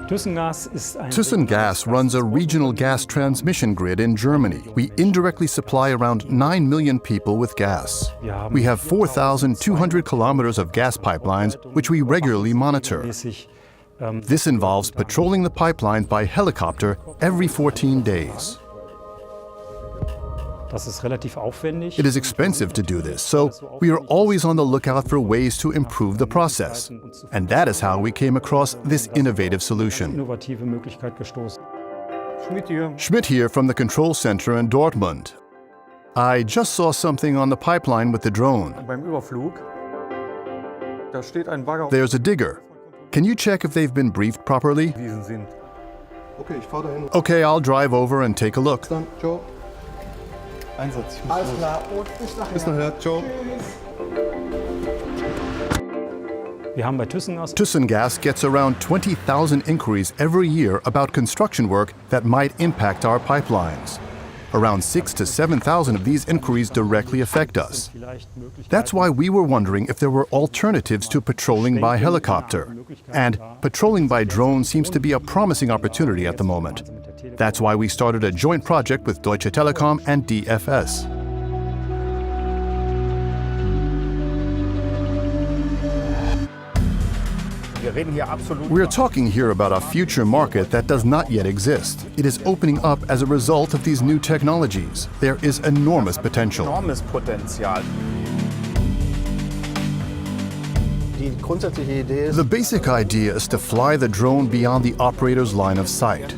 Thyssengas runs a regional gas transmission grid in Germany. We indirectly supply around 9 million people with gas. We have 4,200 kilometers of gas pipelines, which we regularly monitor. This involves patrolling the pipelines by helicopter every 14 days. It is expensive to do this, so we are always on the lookout for ways to improve the process. And that is how we came across this innovative solution. Schmidt here from the control center in Dortmund. I just saw something on the pipeline with the drone. There's a digger. Can you check if they've been briefed properly? Okay, I'll drive over and take a look. Thyssengas gets around 20,000 inquiries every year about construction work that might impact our pipelines. Around 6,000 to 7,000 of these inquiries directly affect us. That's why we were wondering if there were alternatives to patrolling by helicopter. And patrolling by drone seems to be a promising opportunity at the moment. That's why we started a joint project with Deutsche Telekom and DFS. We are talking here about a future market that does not yet exist. It is opening up as a result of these new technologies. There is enormous potential. The basic idea is to fly the drone beyond the operator's line of sight.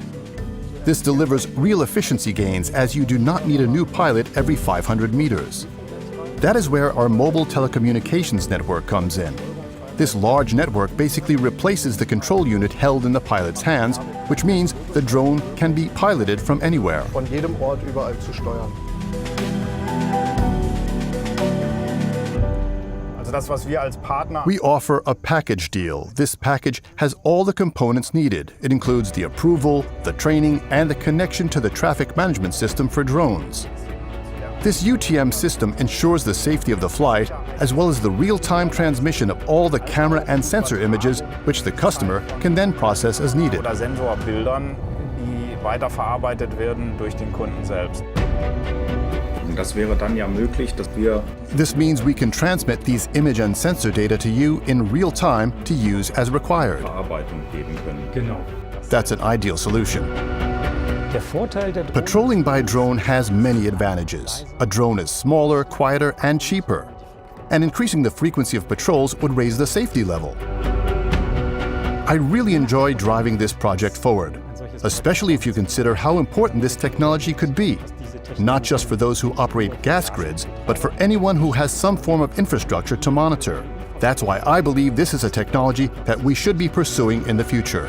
This delivers real efficiency gains as you do not need a new pilot every 500 meters. That is where our mobile telecommunications network comes in. This large network basically replaces the control unit held in the pilot's hands, which means the drone can be piloted from anywhere. We offer a package deal. This package has all the components needed. It includes the approval, the training, and the connection to the traffic management system for drones. This UTM system ensures the safety of the flight, as well as the real-time transmission of all the camera and sensor images, which the customer can then process as needed. This means we can transmit these image and sensor data to you in real time to use as required. That's an ideal solution. Patrolling by drone has many advantages. A drone is smaller, quieter, and cheaper. And increasing the frequency of patrols would raise the safety level. I really enjoy driving this project forward, especially if you consider how important this technology could be, not just for those who operate gas grids, but for anyone who has some form of infrastructure to monitor. That's why I believe this is a technology that we should be pursuing in the future.